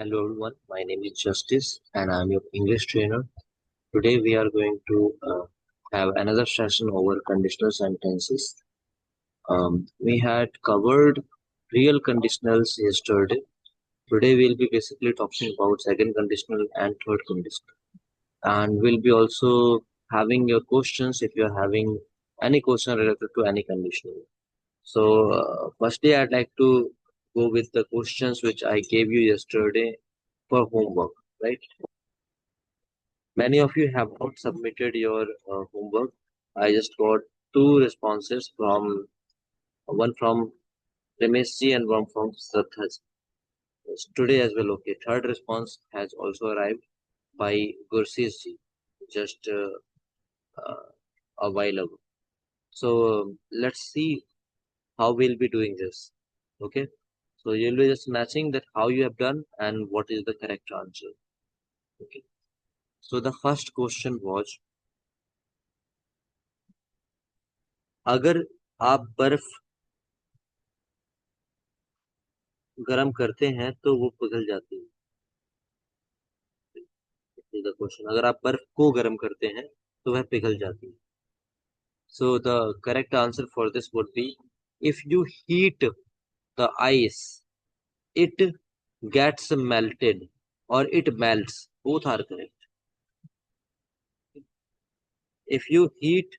Hello everyone, my name is Justice and I'm your English trainer. Today we are going to have another session over conditional sentences. We had covered real conditionals yesterday. Today we'll be basically talking about second conditional and third conditional. And we'll be also having your questions if you're having any question related to any conditional. So, firstly, I'd like to go with the questions which I gave you yesterday for homework, right? Many of you have not submitted your homework. I just got two responses from one from Ramesh ji and one from Shraddha ji. Yes, today as well. Okay, third response has also arrived by Gursis ji just uh, a while ago. So let's see how we'll be doing this. Okay, so you'll be just matching that how you have done and what is the correct answer. Okay, so the first question was, अगर आप बर्फ गर्म करते हैं तो वो पिघल जाती है। Is the question. अगर आप बर्फ को गर्म करते हैं तो वह पिघल जाती है। So the correct answer for this would be, if you heat the ice, it gets melted or it melts. Both are correct. If you heat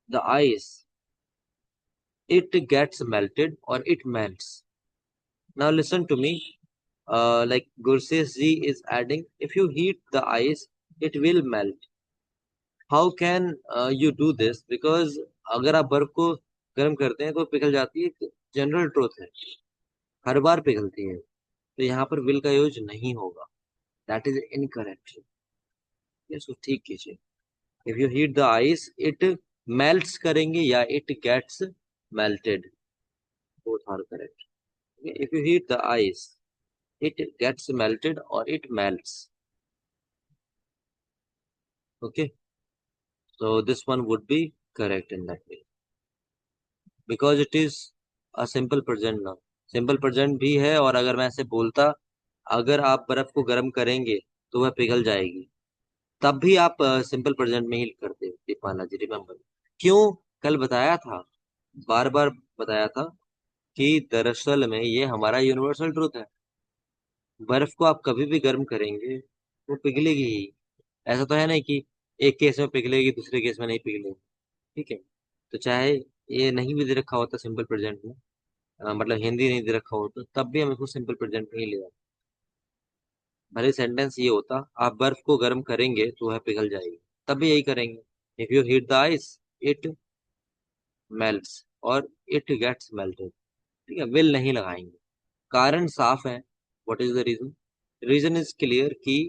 the ice, it gets melted or it melts. Now listen to me. Like Gurses ji is adding, if you heat the ice, it will melt. How can you do this? Because अगर आप बर्फ को गर्म करते हैं तो पिघल जाती है, जनरल ट्रूथ है, हर बार पिघलती है, तो यहाँ पर विल का यूज नहीं होगा। That is incorrect. ये सो ठीक कीजिए। If you heat the ice, it melts करेंगे या it gets melted, both are correct. If you heat the ice, it gets melted और it melts. Okay, so this one would be correct in that way because it is a simple present now. Simple present भी है, और अगर मैं ऐसे बोलता अगर आप बर्फ को गर्म करेंगे तो वह पिघल जाएगी, तब भी आप सिंपल प्रेजेंट में ही करते दीपाना जी, रिमेम्बर। क्यों? कल बताया था, बार बार बताया था कि दरअसल में ये हमारा यूनिवर्सल ट्रूथ है। बर्फ को आप कभी भी गर्म करेंगे वो पिघलेगी ही। ऐसा तो है नहीं कि एक केस में पिघलेगी दूसरे केस में नहीं पिघलेगी। ठीक है, तो चाहे ये नहीं भी दे रखा होता सिंपल प्रेजेंट में, मतलब हिंदी नहीं दे रखा होता, तब भी हम इसको सिंपल प्रेजेंट में ही ले आते। भले सेंटेंस ये होता आप बर्फ को गर्म करेंगे तो वह पिघल जाएगी, तब भी यही करेंगे। If you heat the ice, it melts और इट गेट्स मेल्टेड। ठीक है, विल नहीं लगाएंगे। कारण साफ है। What is the reason? Reason is clear कि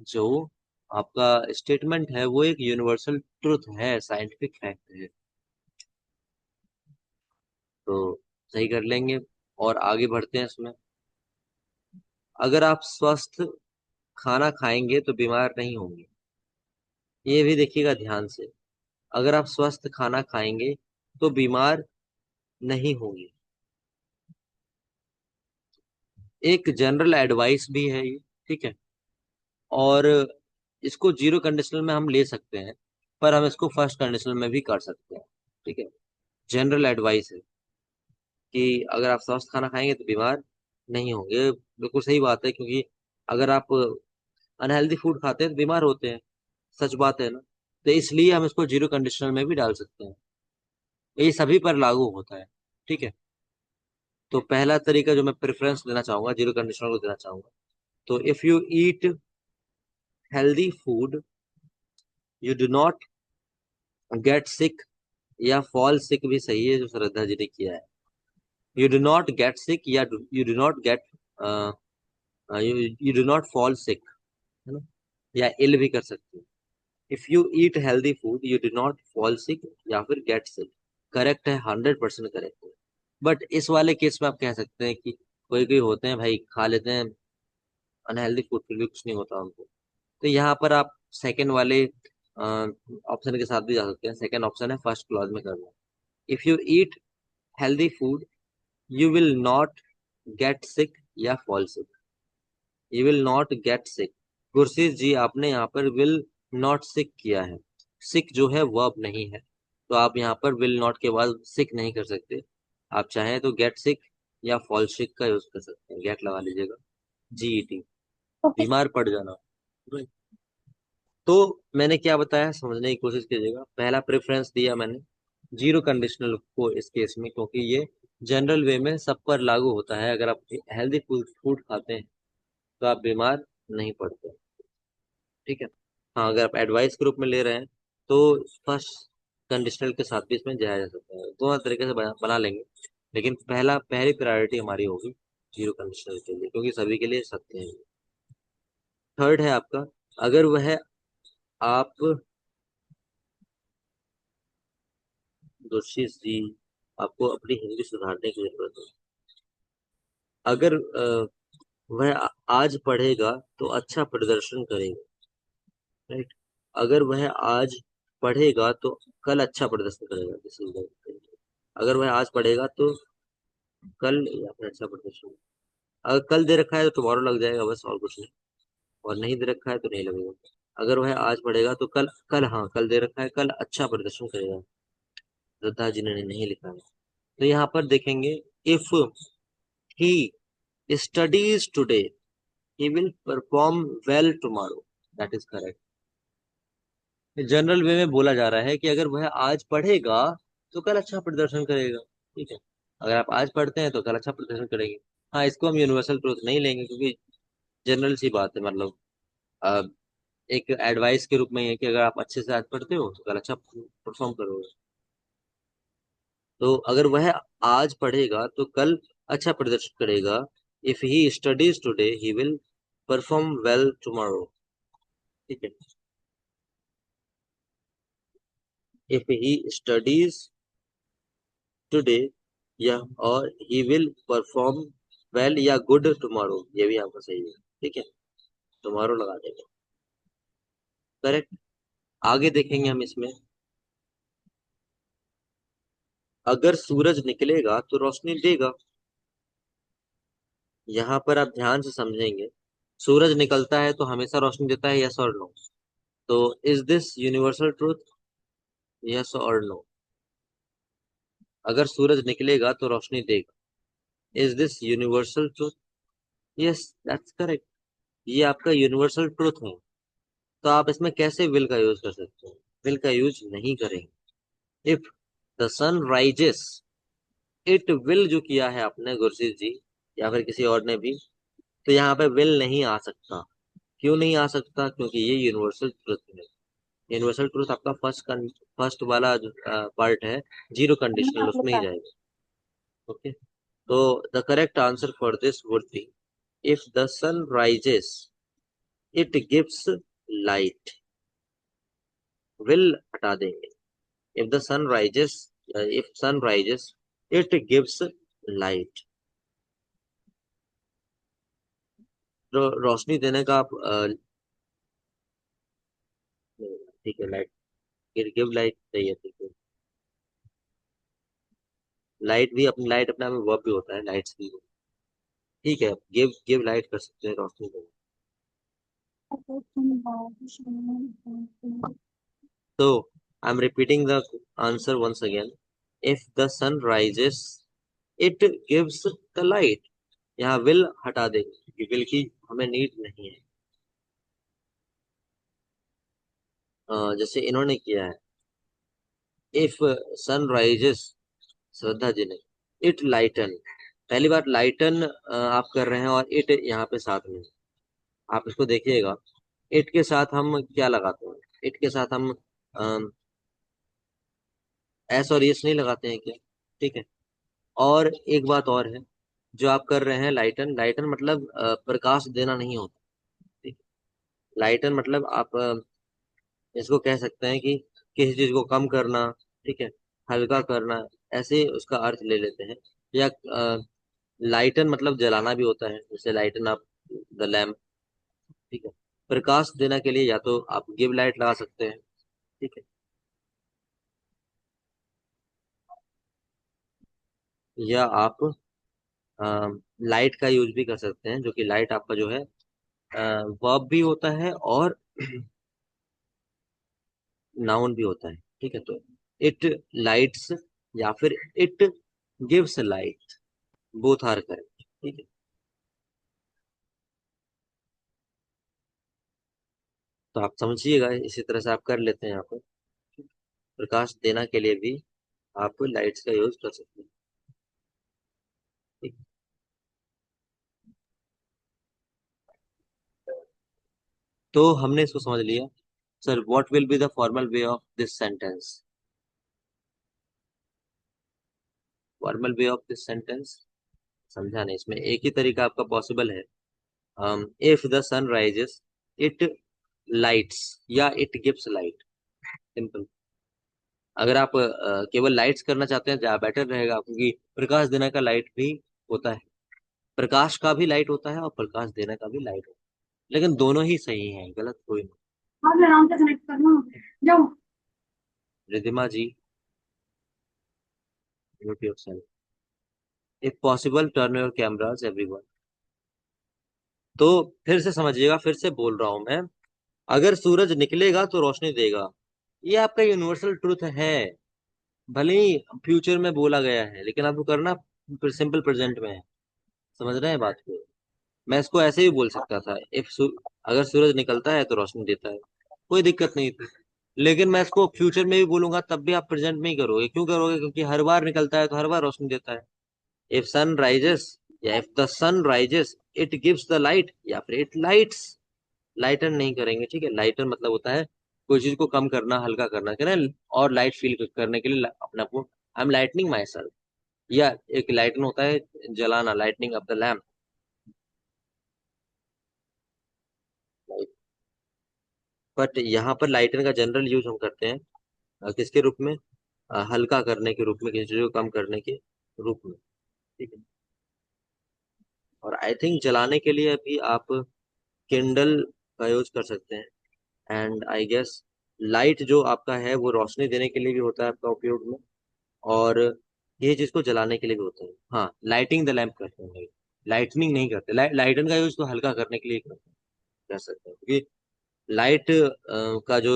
जो आपका स्टेटमेंट है वो एक यूनिवर्सल ट्रुथ है, साइंटिफिक फैक्ट है, तो सही कर लेंगे और आगे बढ़ते हैं इसमें। अगर आप स्वस्थ खाना खाएंगे तो बीमार नहीं होंगे। ये भी देखिएगा ध्यान से, अगर आप स्वस्थ खाना खाएंगे तो बीमार नहीं होंगे। एक जनरल एडवाइस भी है ये, ठीक है, और इसको जीरो कंडीशनल में हम ले सकते हैं, पर हम इसको फर्स्ट कंडीशनल में भी कर सकते हैं। ठीक है, जनरल एडवाइस है कि अगर आप स्वस्थ खाना खाएंगे तो बीमार नहीं होंगे। बिल्कुल सही बात है, क्योंकि अगर आप अनहेल्दी फूड खाते हैं तो बीमार होते हैं। सच बात है ना, तो इसलिए हम इसको जीरो कंडीशनल में भी डाल सकते हैं। ये सभी पर लागू होता है। ठीक है, तो पहला तरीका जो मैं प्रेफरेंस देना चाहूंगा, जीरो कंडीशनल को देना चाहूंगा, तो if you eat healthy food, you do not get sick, या फॉल सिक भी सही है जो श्रद्धा जी ने किया है। You do not get sick या you do not get, you do not fall sick, है ना, या इल भी कर सकते हैं। If you eat healthy food, you do not fall sick या फिर गेट सिक। करेक्ट है, 100% करेक्ट है। बट इस वाले केस में आप कह सकते हैं कि कोई कोई होते हैं भाई, खा लेते हैं अनहेल्दी फूड, फिर भी कुछ नहीं होता उनको, तो यहाँ पर आप सेकंड वाले ऑप्शन के साथ भी जा सकते हैं। सेकंड ऑप्शन है फर्स्ट क्लॉज में करना। If you eat healthy food, you will not get sick या fall sick. You will not get sick. Gursheet ji आपने यहाँ पर विल नॉट सिक किया है। सिक जो है वर्ब नहीं है, तो आप यहाँ पर विल नॉट के बाद सिक नहीं कर सकते। आप चाहें तो गेट सिक या फॉल सिक का यूज कर सकते हैं, गेट लगा लीजिएगा, जीईटी, ओके। बीमार पड़ जाना। तो मैंने क्या बताया समझने की कोशिश कीजिएगा। पहला प्रेफरेंस दिया मैंने जीरो कंडीशनल को इस केस में, क्योंकि ये जनरल वे में सब पर लागू होता है। अगर आप हेल्दी फूड फूड खाते हैं तो आप बीमार नहीं पड़ते। ठीक है। हाँ, अगर आप एडवाइस के रूप में ले रहे हैं तो फर्स्ट कंडीशनल के साथ भी इसमें जाया जा सकता है, दोनों तरीके से बना लेंगे। लेकिन पहली प्रायोरिटी हमारी होगी जीरो कंडीशनल के लिए, क्योंकि सभी के लिए सत्य है। थर्ड है आपका, अगर वह आप, दोषी जी आपको अपनी हिंदी सुधारने की जरूरत है। अगर वह आज पढ़ेगा तो अच्छा प्रदर्शन करेगा, राइट। अगर वह आज पढ़ेगा तो कल अच्छा प्रदर्शन करेगा, दिस इज द। अगर वह आज पढ़ेगा तो कल या फिर अच्छा प्रदर्शन। अगर कल दे रखा है तो टुमारो लग जाएगा, बस और कुछ नहीं। और नहीं दे रखा है तो नहीं लगेगा। अगर वह आज पढ़ेगा तो कल कल हाँ, कल दे रखा है, कल अच्छा प्रदर्शन करेगा। श्रद्धा जी ने नहीं लिखा है। तो यहाँ पर देखेंगे, if he studies today, he will perform well tomorrow. That is correct. General वे में बोला जा रहा है कि अगर वह आज पढ़ेगा तो कल अच्छा प्रदर्शन करेगा। ठीक है। अगर आप आज पढ़ते हैं तो कल अच्छा प्रदर्शन करेंगे। हाँ, इसको हम यूनिवर्सल ट्रूथ नहीं लेंगे, क्योंकि जनरल सी बात है। मतलब अ, एक एडवाइस के रूप में ये है कि अगर आप अच्छे से आज पढ़ते हो तो कल अच्छा परफॉर्म करोगे। तो अगर वह आज पढ़ेगा तो कल अच्छा प्रदर्शन करेगा। If he studies today he will perform well tomorrow. ठीक है। इफ ही स्टडीज टुडे, या और ही विल परफॉर्म वेल या गुड टुमारो, ये भी आपका सही है। ठीक है, टुमारो लगा देंगे। करेक्ट। आगे देखेंगे हम इसमें, अगर सूरज निकलेगा तो रोशनी देगा। यहाँ पर आप ध्यान से समझेंगे, सूरज निकलता है तो हमेशा रोशनी देता है, यस और नो। तो is this universal truth, yes और नो? अगर सूरज निकलेगा तो रोशनी देगा, is this universal truth? Yes, that's correct. ये आपका यूनिवर्सल ट्रूथ है। तो आप इसमें कैसे विल का यूज कर सकते हैं? विल का यूज नहीं करेंगे। If the sun rises, it will जो किया है आपने गुरजीत जी या फिर किसी और ने भी, तो यहाँ पे विल नहीं आ सकता। क्यों नहीं आ सकता? क्योंकि ये यूनिवर्सल ट्रूथ है। यूनिवर्सल ट्रूथ आपका फर्स्ट वाला जो पार्ट है, जीरो कंडीशनल, उसमें ही जाएगा। ओके। तो the correct answer for this would be, if the sun rises it gives light. Will हटा देंगे। If the sun rises, if sun rises it gives light. तो रोशनी देने का आप ठीक है, लाइट, गिव लाइट सही है। ठीक है, लाइट भी अपनी, लाइट अपने आप में वर्ब भी होता है, लाइट्स भी। ठीक है, गिव लाइट कर सकते हैं, रोशनी देना। तो I am repeating the answer once again, if the sun rises it gives the light. यहाँ विल हटा देंगे, क्योंकि विल की हमें नीड नहीं है। जैसे इन्होंने किया है, if sun rises, Shraddha ji ने, इट लाइटन। पहली बार लाइटन आप कर रहे हैं और इट यहाँ पे साथ में है। आप इसको देखिएगा, इट के साथ हम क्या लगाते हैं? इट के साथ हम एस और यस नहीं लगाते हैं क्या? ठीक है। और एक बात और है, जो आप कर रहे हैं लाइटन, लाइटन मतलब प्रकाश देना नहीं होता। ठीक है? लाइटन मतलब आप इसको कह सकते हैं कि किसी चीज को कम करना, ठीक है, हल्का करना, ऐसे उसका अर्थ ले लेते हैं। या लाइटन मतलब जलाना भी होता है, जैसे लाइटन आप द लैम्प। ठीक है। प्रकाश देने के लिए या तो आप गिव लाइट लगा सकते हैं, ठीक है, या आप लाइट का यूज भी कर सकते हैं, जो कि लाइट आपका जो है वर्ब भी होता है और नाउन भी होता है। ठीक है, तो इट लाइट्स या फिर it gives light, both are correct. ठीक है, तो आप समझिएगा, इसी तरह से आप कर लेते हैं यहाँ पर। प्रकाश देना के लिए भी आप लाइट्स का यूज कर सकते हैं। ठीक। तो हमने इसको समझ लिया। Sir, what will be the formal way of this sentence? Formal way of this sentence समझा नहीं, इसमें एक ही तरीका आपका पॉसिबल है। If the sun rises, it lights या इट गिव्स लाइट। सिंपल। अगर आप केवल लाइट्स करना चाहते हैं, ज्यादा बेटर रहेगा, क्योंकि प्रकाश देने का लाइट भी होता है। प्रकाश का भी लाइट होता है और प्रकाश देने का भी लाइट होता है, लेकिन दोनों ही सही हैं, गलत कोई नहीं। आप आराम से कनेक्ट करना जाओ। Ridhima ji, mute yourself. If possible turn your cameras everyone. तो फिर से समझिएगा, फिर से बोल रहा हूं मैं। अगर सूरज निकलेगा तो रोशनी देगा, ये आपका यूनिवर्सल ट्रूथ है। भले ही फ्यूचर में बोला गया है, लेकिन आपको करना सिंपल प्रेजेंट में है। समझ रहे हैं बात को? मैं इसको ऐसे भी बोल सकता था, अगर सूरज निकलता है तो रोशनी देता है, कोई दिक्कत नहीं थी। लेकिन मैं इसको फ्यूचर में भी बोलूंगा तब भी आप प्रेजेंट में ही करोगे। क्यों करोगे? क्योंकि हर बार निकलता है तो हर बार रोशनी देता है। इफ सन राइजेस या if the sun rises, it gives the light या फिर इट लाइट्स। लाइटन नहीं करेंगे, ठीक है? लाइटन मतलब होता है कोई चीज को कम करना, हल्का करना, है ना? और लाइट फील करने के लिए अपने आप को, I am lightning my self. या एक लाइटन होता है जलाना, lightning of the lamp. But यहाँ पर लाइटन का जनरल यूज हम करते हैं किसके रूप में? हल्का करने के रूप में, किसी चीज को कम करने के रूप में। ठीक है। और आई थिंक जलाने के लिए भी आप किंडल का यूज कर सकते हैं। एंड आई गेस लाइट जो आपका है वो रोशनी देने के लिए भी होता है आपका उपयोग में, और ये चीज को जलाने के लिए भी होता है। हाँ, लाइटिंग द लैम्प करते हैं, लाइटनिंग नहीं करते। लाइटन का यूज तो हल्का करने के लिए करते हैं, कह सकते हैं। क्योंकि लाइट का जो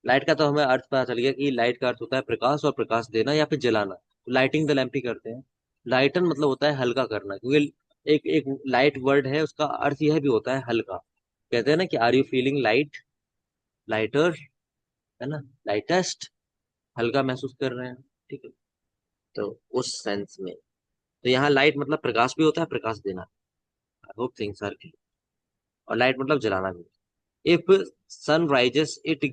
लाइट का तो हमें अर्थ पता चल गया कि लाइट का अर्थ होता है प्रकाश, और प्रकाश देना या फिर जलाना, तो लाइटिंग द लैम्प ही करते हैं। लाइटन मतलब होता है हल्का करना, क्योंकि एक एक लाइट वर्ड है, उसका अर्थ यह भी होता है हल्का। कहते हैं ना कि are you feeling light, lighter, है ना? लाइटेस्ट, हल्का महसूस कर रहे हैं। ठीक है, तो उस सेंस में तो यहाँ लाइट मतलब प्रकाश भी होता है, प्रकाश देना। I hope things are clear. और लाइट मतलब जलाना भी। If sun rises, it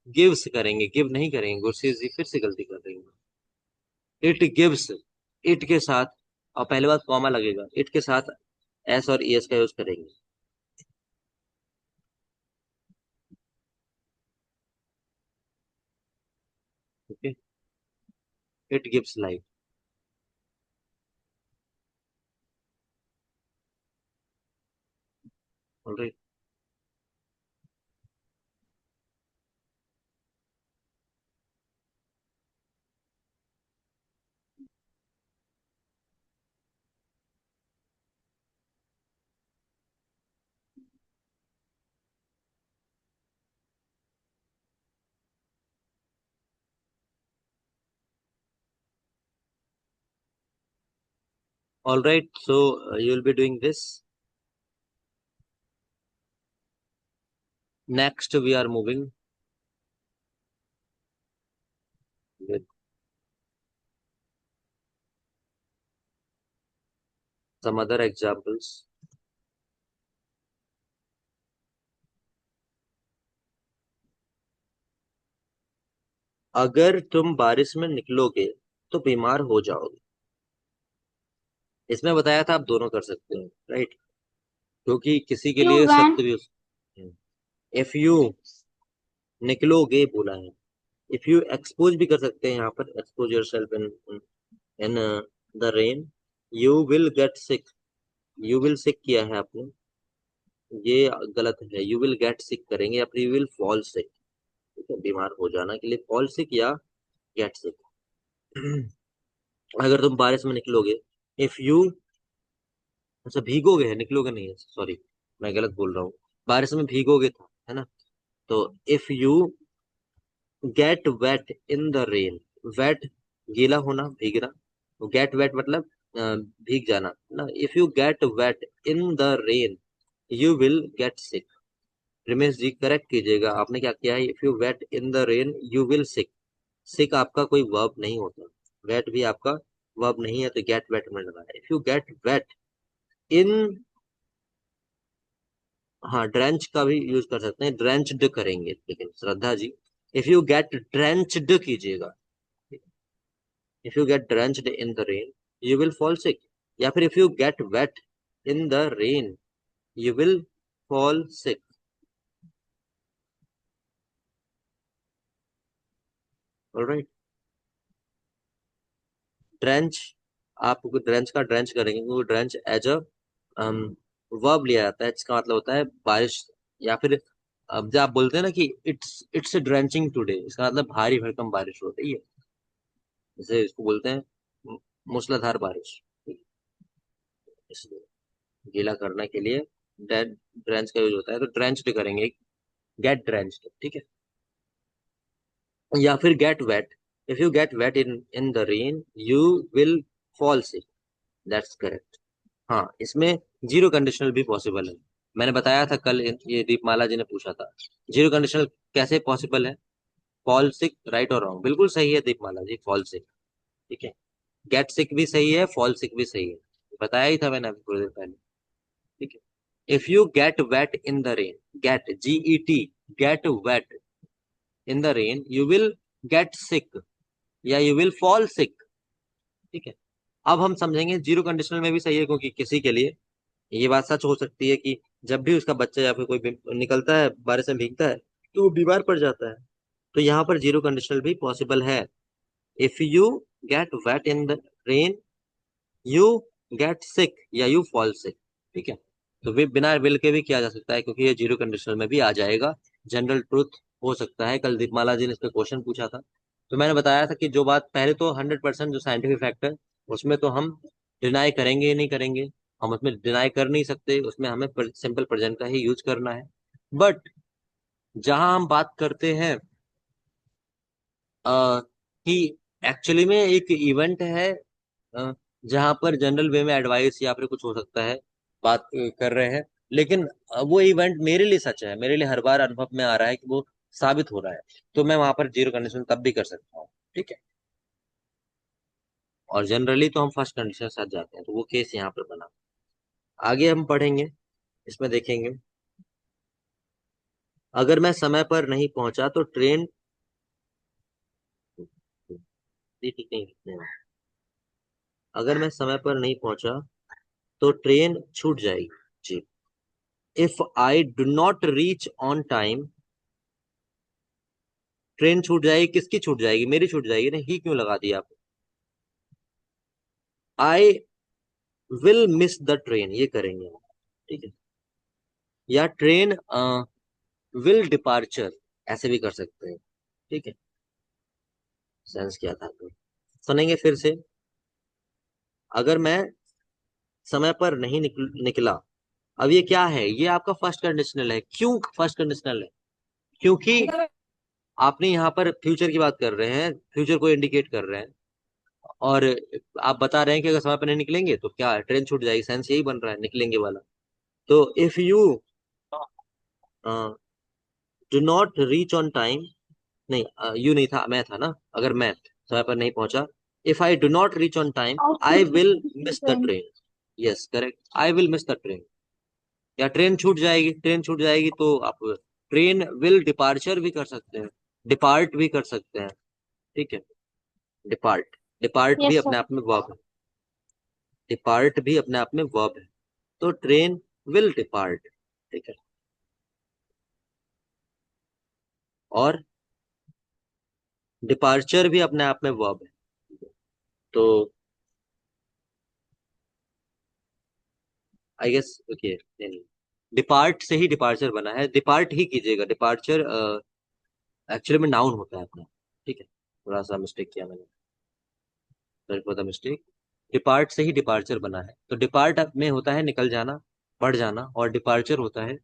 gives करेंगे, गिव नहीं करेंगे, गुस्से से फिर से गलती कर देंगे। इट गिव्स, इट के साथ, और पहले बात कॉमा लगेगा, इट के साथ एस और एस का यूज करेंगे। Okay, it gives light. Alright. Alright, so you will be doing this. Next we are moving with some other examples. अगर तुम बारिश में निकलोगे तो बीमार हो जाओगे। इसमें बताया था आप दोनों कर सकते हैं, राइट? क्योंकि किसी के यू लिए वैन। सत्य भी। इफ यू निकलोगे बोला है। इफ यू एक्सपोज भी कर सकते हैं, यहाँ पर expose yourself in in the rain, you will get sick. You will sick किया है आपने, ये गलत है। यू विल गेट सिक करेंगे या फिर यू विल फॉल सिक। ठीक है, बीमार हो जाना के लिए फॉल सिक या गेट सिक। अगर तुम बारिश में निकलोगे, इफ यू, अच्छा भीगोगे है, निकलोगे नहीं है, सॉरी। मैं गलत बोल रहा हूँ, बारिश में भीगोगे था, है ना। तो if you get wet in the rain, wet गीला होना, भीगना, तो गेट वेट मतलब भीग जाना ना। If you get wet in the rain you will get sick. Ramesh ji correct कीजिएगा, आपने क्या किया है, if you wet in the rain you will sick. Sick आपका कोई वर्ब नहीं होता, वेट भी आपका वर्ब नहीं है, तो गेट वेट में लगा है। इफ यू गेट वेट इन, हाँ ड्रेंच का भी यूज कर सकते हैं, ड्रेंच्ड करेंगे, लेकिन Shraddha ji if you get drenched कीजिएगा। If you get drenched in the rain you will fall sick, या फिर if you get wet in the rain you will fall sick. Alright, drench, आप ड्रेंच का ड्रेंच करेंगे क्योंकि drench as a verb लिया जाता है, इसका मतलब होता है बारिश। या फिर अब जब आप बोलते हैं ना कि इट्स ड्रेंचिंग टुडे, इसका मतलब भारी भरकम बारिश हो रही है, जैसे इसको बोलते हैं मूसलाधार बारिश। इसलिए गीला करने के लिए ड्रेंच का यूज होता है, तो ड्रेंच्ड करेंगे, गेट ड्रेंच्ड, ठीक है। या फिर get wet, if you get wet in the rain you will fall sick, that's correct. हाँ, इसमें जीरो कंडीशनल भी पॉसिबल है, मैंने बताया था कल, ये दीपमाला जी ने पूछा था जीरो कंडीशनल कैसे पॉसिबल है। फॉल सिक, राइट और रॉन्ग, बिल्कुल सही है दीपमाला जी, फॉल सिक, ठीक है। गेट सिक भी सही है, फॉल सिक भी सही है, बताया ही था मैंने अभी थोड़ी देर पहले, ठीक है। If you get wet in the rain, get GET, get wet in the rain you will get sick, या यू विल फॉल सिक, ठीक है। अब हम समझेंगे जीरो कंडीशनल में भी सही है, क्योंकि किसी के लिए ये बात सच हो सकती है कि जब भी उसका बच्चा या फिर कोई निकलता है बारिश में भीगता है तो वो बीमार पड़ जाता है, तो यहाँ पर जीरो कंडीशनल भी पॉसिबल है। If you get wet in the rain you get sick या यू फॉल सिक, ठीक है। तो वे बिना विल के भी किया जा सकता है, क्योंकि ये जीरो कंडीशनल में भी आ जाएगा, जनरल ट्रुथ हो सकता है। कल दीपमाला जी ने इस पे क्वेश्चन पूछा था, तो मैंने बताया था कि जो बात पहले तो 100% जो साइंटिफिक फैक्ट है उसमें तो हम डिनाई करेंगे ही नहीं करेंगे, हम उसमें डिनाई कर नहीं सकते, उसमें हमें सिंपल प्रेजेंट का ही यूज करना है। बट जहां हम बात करते हैं कि एक्चुअली में एक इवेंट है, अ, जहां पर जनरल वे में एडवाइस या फिर कुछ हो सकता है, बात कर रहे हैं, लेकिन वो इवेंट मेरे लिए सच है, मेरे लिए हर बार अनुभव में आ रहा है कि वो साबित हो रहा है, तो मैं वहां पर जीरो कंडीशन तब भी कर सकता हूँ, ठीक है। और जनरली तो हम फर्स्ट कंडीशन के साथ जाते हैं, तो वो केस यहाँ पर बना। आगे हम पढ़ेंगे, इसमें देखेंगे, अगर मैं समय पर नहीं पहुंचा तो ट्रेन, ठीक नहीं लिखते हैं। अगर मैं समय पर नहीं पहुंचा तो ट्रेन छूट जाएगी ji. If I do not reach on time, train छूट जाएगी, किसकी छूट जाएगी, मेरी छूट जाएगी ना, ही क्यों लगा दिया आप। आई विल मिस द ट्रेन, ये करेंगे हम, ठीक है। या ट्रेन विल डिपार्चर, ऐसे भी कर सकते हैं, ठीक है। सेंस क्या था तो सुनेंगे फिर से। अगर मैं समय पर नहीं निकला, अब ये क्या है, ये आपका फर्स्ट कंडीशनल है। क्यों फर्स्ट कंडीशनल है, क्योंकि आपने यहाँ पर फ्यूचर की बात कर रहे हैं, फ्यूचर को इंडिकेट कर रहे हैं, और आप बता रहे हैं कि अगर समय पर नहीं निकलेंगे तो क्या है, ट्रेन छूट जाएगी, सेंस यही बन रहा है निकलेंगे वाला। तो if you do not reach on time, नहीं यू नहीं था, मैं था ना, अगर मैं समय पर नहीं पहुंचा, if I do not reach on time I will miss the train, yes correct, I will miss the train. या ट्रेन छूट जाएगी, ट्रेन छूट जाएगी तो आप ट्रेन विल डिपार्चर भी कर सकते हैं, डिपार्ट भी कर सकते हैं, ठीक है। डिपार्ट, डिपार्ट भी यस अपने सर। आप में वर्ब है, डिपार्ट भी अपने आप में वर्ब है, तो ट्रेन विल डिपार्ट, ठीक है। और डिपार्चर भी अपने आप में वर्ब है, तो आई गेस ओके, नहीं, डिपार्ट से ही डिपार्चर बना है, डिपार्ट ही कीजिएगा, डिपार्चर एक्चुअली में नाउन होता है अपना, ठीक है। थोड़ा सा मिस्टेक किया मैंने, sorry for the mistake. Depart से ही डिपार्चर बना है, तो डिपार्ट में होता है निकल जाना, बढ़ जाना, और डिपार्चर होता है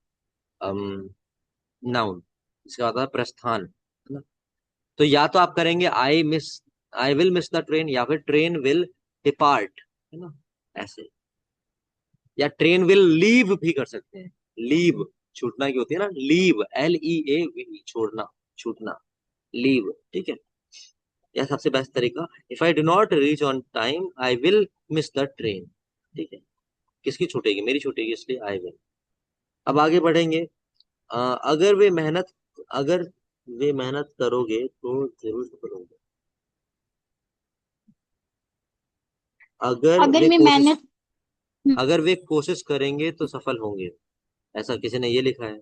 नाउन, इसका होता है प्रस्थान, है ना। तो या तो आप करेंगे आई विल मिस द ट्रेन, या फिर ट्रेन विल डिपार्ट, है ना, ऐसे। या ट्रेन विल लीव भी कर सकते हैं। लीव छूटना की होती है ना, लीव, LEAV, छोड़ना, छूटना, लीव, ठीक है। या सबसे बेस्ट तरीका, if I do not reach on time I will miss the train, ठीक है। किसकी छूटेगी? मेरी छूटेगी, इसलिए आई विल। अब आगे बढ़ेंगे। अ, अगर वे मेहनत अगर वे मेहनत करोगे तो जरूर सफल होंगे। अगर अगर वे मैं कोशिश मेहनत। हम्म, अगर वे कोशिश करेंगे तो सफल होंगे, ऐसा किसी ने ये लिखा है।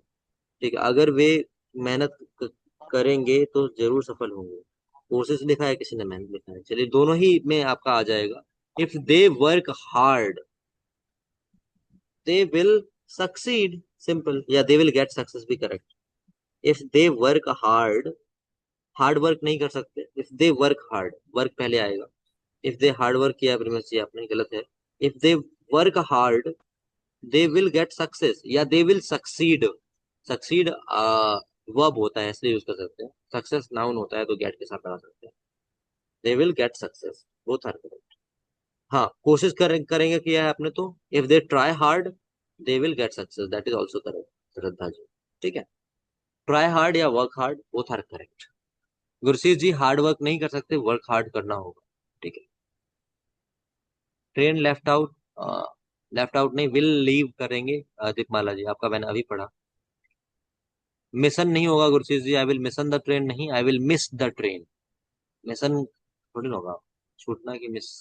ठीक है, अगर वे मेहनत करेंगे तो जरूर सफल होंगे। कोशिश लिखा है, किसी ने मेहनत लिखा है, चलिए दोनों ही में आपका आ जाएगा। If they work hard they will succeed, simple. या दे विल गेट सक्सेस भी correct. If they work hard, hard work नहीं कर सकते, if they work hard, work पहले आएगा। इफ दे हार्ड वर्क किया प्रीमियस जी आपने, गलत है। If they work hard they will get success, या they will succeed. Succeed verb होता है, इसलिए यूज कर सकते हैं। सक्सेस नाउन होता है, तो गेट के साथ लगा सकते हैं। They will get success, both are correct. हाँ, कोशिश करेंगे किया है आपने तो, if they try hard they will get success, that is also correct Shraddha ji. ठीक है, ट्राई हार्ड या work hard, both are correct. Gursheet ji hard work नहीं कर सकते, वर्क हार्ड करना होगा, ठीक है। Train left out, left out नहीं, विल लीव करेंगे। दीपमाला जी आपका मैंने अभी पढ़ा। मिशन नहीं होगा Gursheet ji, I will mission the train नहीं, I will miss the train. Mission थोड़ी ना होगा, छूटना की मिस।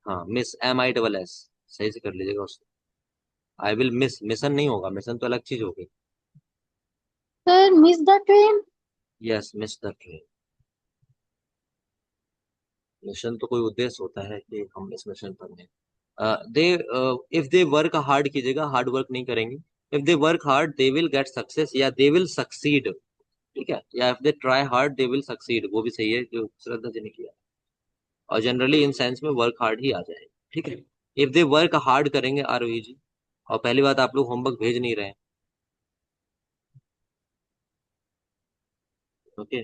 हाँ, मिस, MISS, सही से कर लीजिएगा उसको। आई विल मिस, मिशन नहीं होगा, मिशन तो अलग चीज होगी। Sir miss the train. Yes, miss the train. Mission तो कोई उद्देश्य होता है कि हम इस मिशन पर हैं। They if they work hard कीजिएगा, हार्ड वर्क नहीं करेंगे। If they work hard they will get success, या दे विल सक्सीड, ठीक है। या if they try hard they will succeed, वो भी सही है जो श्रद्धा जी ने किया। और जनरली इन साइंस में वर्क हार्ड ही आ जाए, ठीक है। इफ दे वर्क हार्ड करेंगे, आरोही जी। और पहली बात, आप लोग होमवर्क भेज नहीं रहे हैं, okay.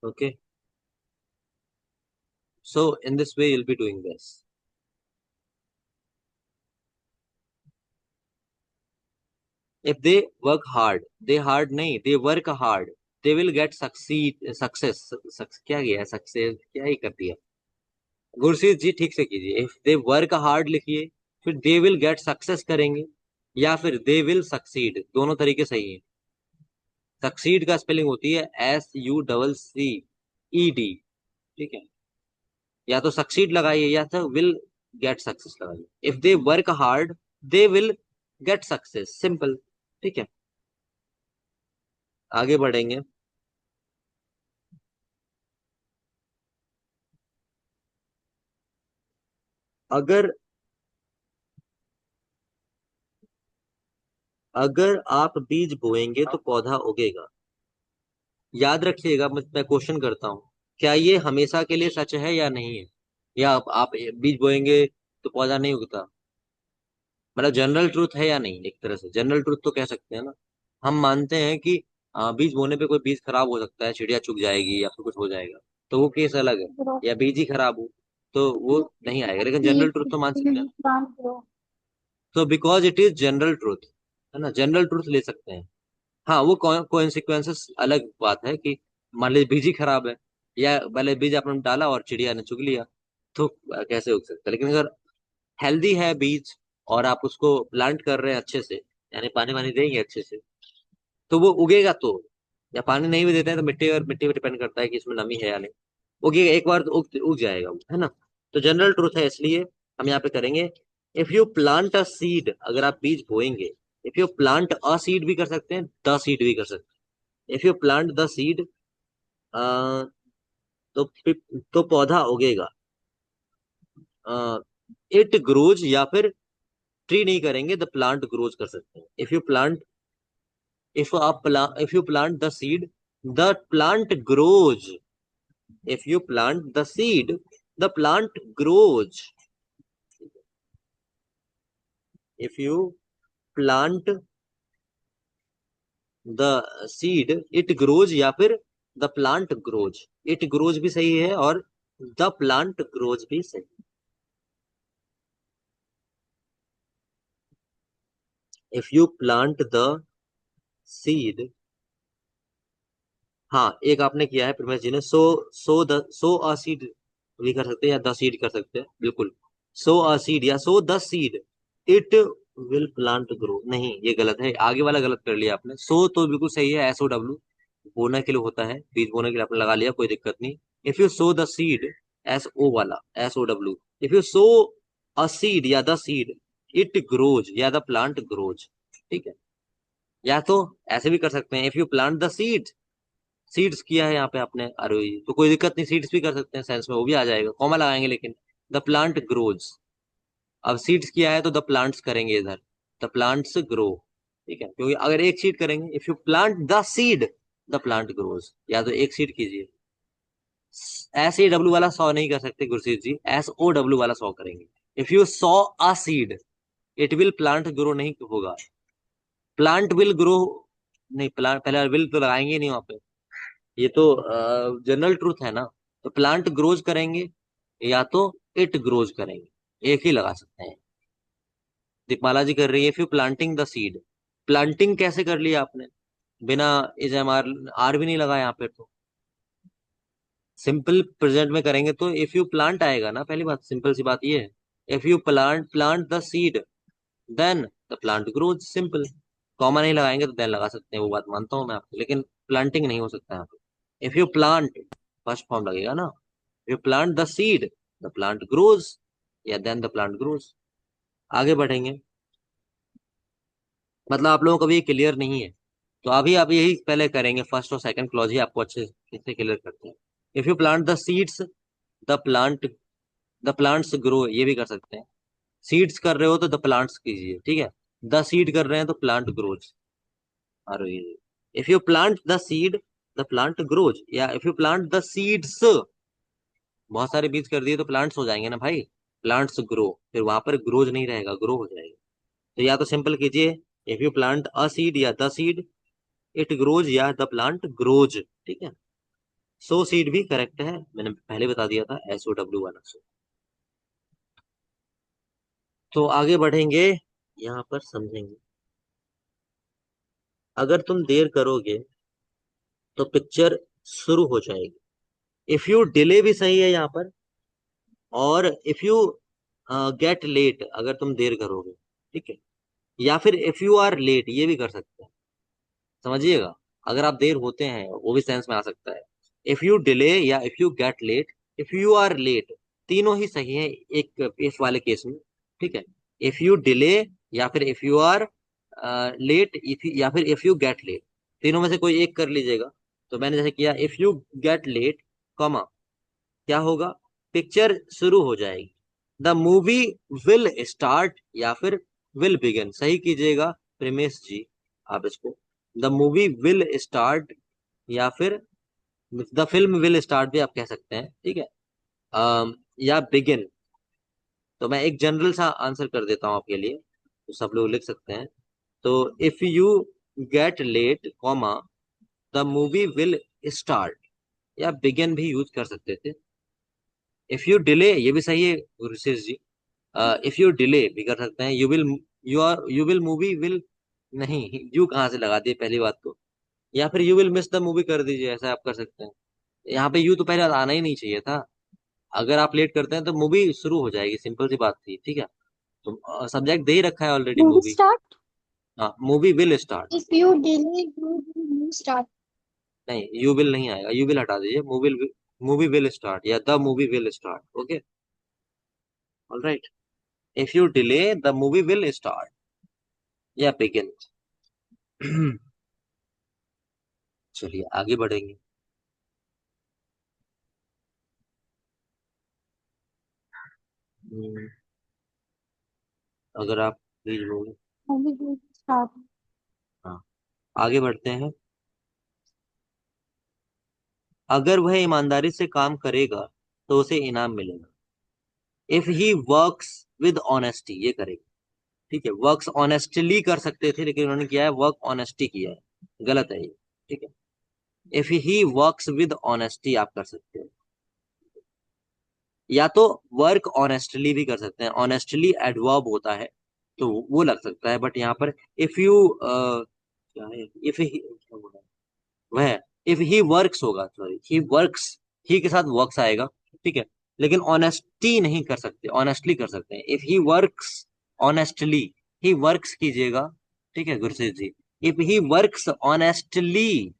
Okay, so in this way you'll be doing this. If they work hard, they hard नहीं, they work hard, they will get success, क्या किया, सक्सेस क्या ही कर दिया। गुरशीत जी ठीक से कीजिए, इफ दे वर्क हार्ड लिखिए, फिर दे विल गेट सक्सेस करेंगे, या फिर दे विल सक्सीड, दोनों तरीके सही है। सक्सीड का स्पेलिंग होती है SUCCED, ठीक है। या तो सक्सीड लगाइए, या तो विल गेट सक्सेस लगाइए। If they work hard they will get success, simple, ठीक है। आगे बढ़ेंगे। अगर अगर आप बीज बोएंगे तो पौधा उगेगा। याद रखिएगा, मैं क्वेश्चन करता हूँ, क्या ये हमेशा के लिए सच है या नहीं है? या आप बीज बोएंगे तो पौधा नहीं उगता, मतलब जनरल ट्रूथ है या नहीं? एक तरह से जनरल ट्रूथ तो कह सकते हैं ना। हम मानते हैं कि बीज बोने पे कोई बीज खराब हो सकता है, चिड़िया चुग जाएगी या फिर कुछ हो जाएगा, तो वो केस अलग है। ग्रो। या बीज ही खराब हो तो वो नहीं आएगा, लेकिन जनरल ट्रूथ तो मान सकते हैं। Plant grow. तो because it is general truth, है ना, जनरल ट्रूथ ले सकते हैं। हाँ, वो कोइंसिक्वेंसेस अलग बात है कि मान लीजिए बीज ही खराब है, या पहले बीज आपने डाला और चिड़िया ने चुग लिया, तो कैसे उग सकता है? लेकिन अगर हेल्दी है बीज, और आप उसको प्लांट कर रहे हैं अच्छे से, यानी पानी वानी देंगे अच्छे से, तो वो उगेगा तो। या पानी नहीं भी देते हैं तो मिट्टी पे डिपेंड करता है कि इसमें नमी है या नहीं, उगेगा एक बार तो उग उग जाएगा वो, है ना। तो जनरल ट्रूथ है, इसलिए हम यहाँ पे करेंगे if you plant a seed, अगर आप बीज बोएंगे। If you plant a seed भी कर सकते हैं, द सीड भी कर सकते हैं। If you plant the seed, तो तो पौधा उगेगा। इट ग्रोज, या फिर ट्री नहीं करेंगे, द प्लांट ग्रोज कर सकते हैं। If you plant the seed, the plant grows. If you plant the seed, the plant grows. If you plant the seed, it grows, या फिर the plant grows. It grows भी सही है और the plant grows भी सही। If you plant the seed, हाँ एक आपने किया है प्रमेश जी ने, सो अ सीड भी कर सकते हैं या द सीड कर सकते हैं, बिल्कुल। सो अ सीड या so the seed, it will plant grow, नहीं ये गलत है, आगे वाला गलत कर लिया आपने। सो तो बिल्कुल सही है, SOW बोना के लिए होता है, बीज बोने के लिए आपने लगा लिया, कोई दिक्कत नहीं। If you so the seed, SO वाला, SOW, if you so a seed या द सीड, इट ग्रोज या द प्लांट ग्रोज, ठीक है। या तो ऐसे भी कर सकते हैं, if you plant the seed, seeds किया है यहाँ पे आपने, अरे तो कोई दिक्कत नहीं, सीड्स भी कर सकते हैं सेंस में, वो भी आ जाएगा, कॉमा लगाएंगे लेकिन। द प्लांट ग्रोज, अब सीड्स किया है तो द प्लांट्स करेंगे इधर, द प्लांट्स ग्रो, ठीक है, क्योंकि अगर एक सीड करेंगे, if you plant the seed, the plant grows, या तो एक सीड कीजिए। SAW वाला सॉ नहीं कर सकते गुरसीत जी, SOW वाला सॉ करेंगे। If you saw a seed, it will plant grow नहीं होगा, प्लांट विल ग्रो, नहीं प्लांट पहले विल तो लगाएंगे नहीं वहां पे, ये तो जनरल ट्रूथ है ना। तो प्लांट ग्रोज करेंगे या तो इट ग्रोज करेंगे, एक ही लगा सकते हैं। दीपमाला जी कर रही है, if you planting the seed, planting कैसे कर लिया आपने, बिना इज आर भी नहीं लगा यहाँ पे, तो सिंपल प्रेजेंट में करेंगे तो इफ यू प्लांट आएगा ना, पहली बात सिंपल सी बात ये है। If you plant the seed, then the plant grows, simple. Comma नहीं लगाएंगे तो देन लगा सकते हैं, वो बात मानता हूँ मैं आपको, लेकिन प्लांटिंग नहीं हो सकता यहाँ पे। If you plant, first form लगेगा ना, you plant the seed, the plant grows, या then the plant grows। आगे बढ़ेंगे, मतलब आप लोगों को भी क्लियर नहीं है, तो अभी आप यही पहले करेंगे, फर्स्ट और सेकंड क्लॉज ही आपको अच्छे से क्लियर करते हैं। If you plant the seeds, the plant the plants grow, ये भी कर सकते हैं। सीड्स कर रहे हो तो द प्लांट्स कीजिए, ठीक है। द सीड कर रहे हैं तो प्लांट ग्रोज। और if you plant the seed, the plant grows, या if you plant the seeds, बहुत सारे बीज कर दिए तो प्लांट्स हो जाएंगे ना भाई, प्लांट्स ग्रो, फिर वहां पर ग्रोज नहीं रहेगा, ग्रो हो जाएगा। तो या तो सिंपल कीजिए, if you plant a seed या द सीड, इट ग्रोज या द प्लांट ग्रोज, ठीक है। सो सीड भी करेक्ट है, मैंने पहले बता दिया था, SOW वाला सो। तो आगे बढ़ेंगे, यहाँ पर समझेंगे। अगर तुम देर करोगे तो पिक्चर शुरू हो जाएगी। इफ यू डिले भी सही है यहाँ पर, और इफ यू गेट लेट, अगर तुम देर करोगे, ठीक है, या फिर इफ यू आर लेट, ये भी कर सकते हैं, समझिएगा। अगर आप देर होते हैं वो भी सेंस में आ सकता है। इफ यू डिले या if you get late, if you are late, तीनों ही सही है एक इफ वाले केस में, ठीक है। इफ यू डिले, या फिर if you are late, if या फिर इफ यू गेट लेट, तीनों में से कोई एक कर लीजिएगा। तो मैंने जैसे किया, if you get late, comma, क्या होगा, पिक्चर शुरू हो जाएगी। द मूवी विल स्टार्ट, या फिर विल बिगिन, सही कीजिएगा प्रेमेश जी आप इसको। द मूवी विल स्टार्ट, या फिर द फिल्म विल स्टार्ट भी आप कह सकते हैं, ठीक है। या बिगिन। तो मैं एक जनरल सा आंसर कर देता हूँ आपके लिए, तो सब लोग लिख सकते हैं। तो if you get late, comma, the movie will start, या बिगिन भी यूज कर सकते थे। इफ यू डिले, ये भी सही है गुरुशेष जी, इफ यू डिले भी कर सकते हैं। यू विल मूवी विल, नहीं यू कहाँ से लगा दिए पहली बात तो, या फिर you will miss the movie कर दीजिए, ऐसा आप कर सकते हैं। यहाँ पे यू तो पहले आना ही नहीं चाहिए था, अगर आप लेट करते हैं तो मूवी शुरू हो जाएगी, सिंपल सी बात थी, ठीक है। तो सब्जेक्ट दे ही रखा है ऑलरेडी, Movie मूवी। start. हाँ movie will start, If you delay, you will start. नहीं यू विल नहीं आएगा, यू विल हटा दीजिए, मूवी विल स्टार्ट या the movie will start, okay, alright. If you delay, the movie will start या begin. चलिए आगे बढ़ेंगे। हम्म, अगर आप प्लीज बोले। Movie will start. हाँ, आगे बढ़ते हैं। अगर वह ईमानदारी से काम करेगा तो उसे इनाम मिलेगा। If he works with honesty, ये करेगा। ठीक है, वर्क्स ऑनेस्टली कर सकते थे लेकिन उन्होंने किया है वर्क ऑनेस्टी किया है, गलत है ये। ठीक है, if he works with honesty आप कर सकते हैं, या तो वर्क ऑनेस्टली भी कर सकते हैं, ऑनेस्टली एडवर्ब होता है तो वो लग सकता है, बट यहाँ पर इफ यू क्या है, इफ ही क्या बोला है? वह इफ ही वर्क्स होगा, सॉरी ही वर्क्स, ही के साथ वर्क्स आएगा। ठीक है, लेकिन ऑनेस्टी नहीं कर सकते, ऑनेस्टली कर सकते हैं। If he works honestly, he works कीजिएगा। ठीक है Gursej ji, if he works honestly,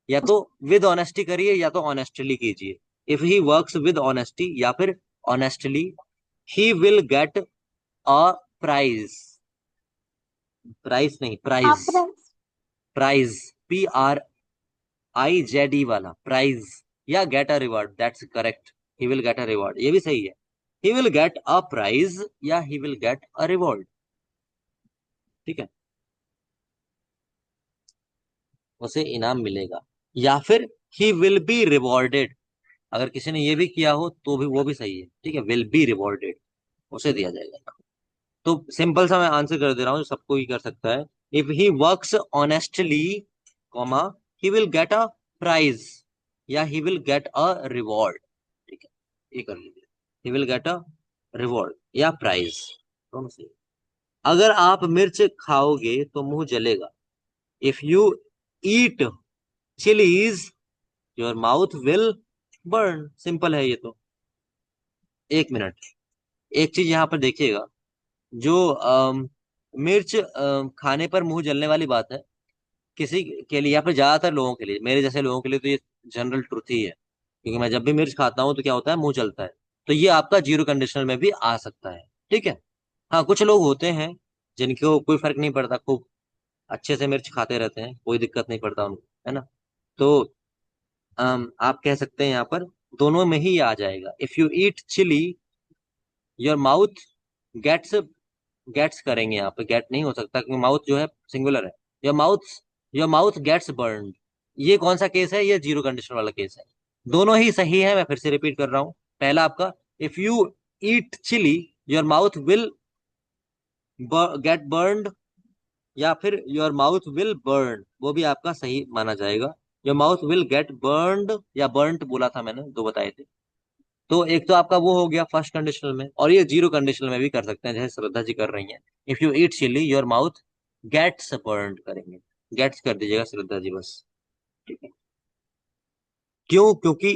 या तो विद ऑनेस्टी करिए या तो ऑनेस्टली कीजिए। If he works with honesty या फिर honestly, he will get a prize. Price नहीं, प्राइज। Uprise. प्राइज, PRIZE वाला प्राइज, या get a reward, that's correct. He will get a reward, ये भी सही है। He will get a prize या he will get a reward. ठीक है, उसे इनाम मिलेगा, या फिर ही विल बी रिवॉर्डेड। अगर किसी ने ये भी किया हो तो भी वो भी सही है। ठीक है, विल बी रिवॉर्डेड, उसे दिया जाएगा। तो सिंपल सा मैं आंसर कर दे रहा हूँ जो सबको ही कर सकता है। If he works honestly, comma, he will get a prize या he will get a reward. ठीक है, ये कर लीजिए, he will get a reward या प्राइज, दोनों सही। अगर आप मिर्च खाओगे तो मुंह जलेगा। If you eat chillies your mouth will burn. Simple है ये तो। एक मिनट, एक चीज यहाँ पर देखिएगा, जो मिर्च खाने पर मुंह जलने वाली बात है, किसी के लिए या फिर ज्यादातर लोगों के लिए, मेरे जैसे लोगों के लिए तो ये जनरल ट्रुथ ही है, क्योंकि मैं जब भी मिर्च खाता हूँ तो क्या होता है, मुंह जलता है। तो ये आपका जीरो कंडीशनल में भी आ सकता है। ठीक है, हाँ कुछ लोग होते हैं जिनको कोई फर्क नहीं पड़ता, खूब अच्छे से मिर्च खाते रहते हैं, कोई दिक्कत नहीं पड़ता उनको, है ना। तो आप कह सकते हैं यहाँ पर दोनों में ही ये आ जाएगा। If you eat chili your mouth gets, gets करेंगे यहाँ पे, गेट नहीं हो सकता क्योंकि माउथ जो है सिंगुलर है। Your mouth, your mouth gets burned, ये कौन सा केस है, ये जीरो कंडीशन वाला केस है। दोनों ही सही है, मैं फिर से रिपीट कर रहा हूँ। पहला आपका, if you eat chili your mouth will get burned, या फिर योर माउथ विल बर्न, वो भी आपका सही माना जाएगा। Your mouth will get burned या बर्न्ट बोला था मैंने, दो बताए थे। तो एक तो आपका वो हो गया फर्स्ट कंडीशनल में, और ये जीरो कंडीशनल में भी कर सकते हैं जैसे श्रद्धा जी कर रही हैं। If you eat chili your mouth gets burned करेंगे, गेट्स कर दीजिएगा श्रद्धा जी बस। ठीक है, क्यों, क्योंकि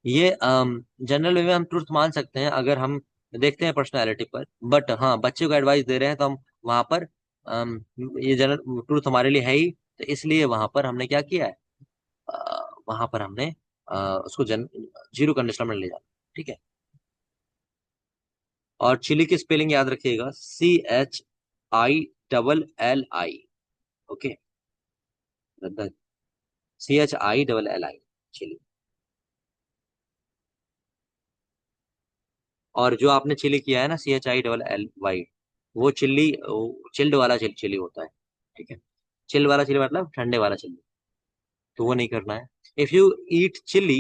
ये जनरल वे में हम ट्रुथ मान सकते हैं अगर हम देखते हैं पर्सनैलिटी पर, बट हाँ बच्चे को एडवाइस दे रहे हैं तो हम वहां पर ये जनरल ट्रुथ हमारे लिए है ही, तो इसलिए वहां पर हमने क्या किया है, वहां पर हमने उसको जीरो कंडीशनल में ले जाना। ठीक है, और चिली की स्पेलिंग याद रखिएगा, CHILLI। Okay, CHILLI, chilli. और जो आपने चिली किया है ना, CHILLY, वो चिल्ली, चिल्ड वाला चिली होता है। ठीक है, चिल वाला चिली मतलब ठंडे वाला चिली, तो वो नहीं करना है। If you eat chili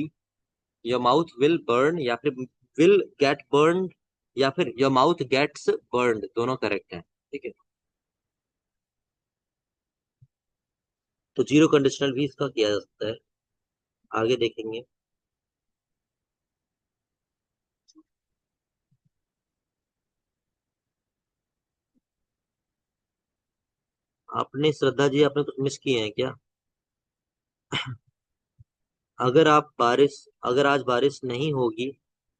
your mouth will burn, या फिर विल गेट बर्न, या फिर योर माउथ गेट्स बर्न, दोनों करेक्ट है। ठीक है, तो जीरो कंडीशनल भी इसका किया जा सकता है, आगे देखेंगे। आपने श्रद्धा जी, आपने कुछ मिस किए हैं क्या? अगर आप बारिश, अगर आज बारिश नहीं होगी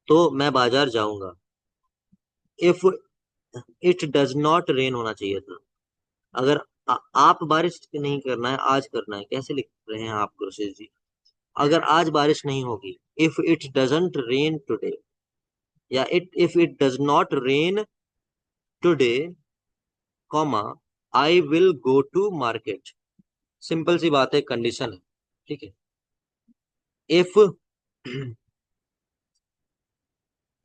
तो मैं बाजार जाऊंगा। If it does not rain होना चाहिए था। अगर आप बारिश नहीं करना है, आज करना है, कैसे लिख रहे हैं आप गुरसेज जी? अगर आज बारिश नहीं होगी, if it doesn't rain today, या if it does not rain today, comma, I will go to market. Simple सी बात है, कंडीशन है। ठीक है, if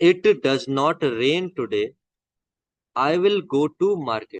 it does not rain today, I will go to market.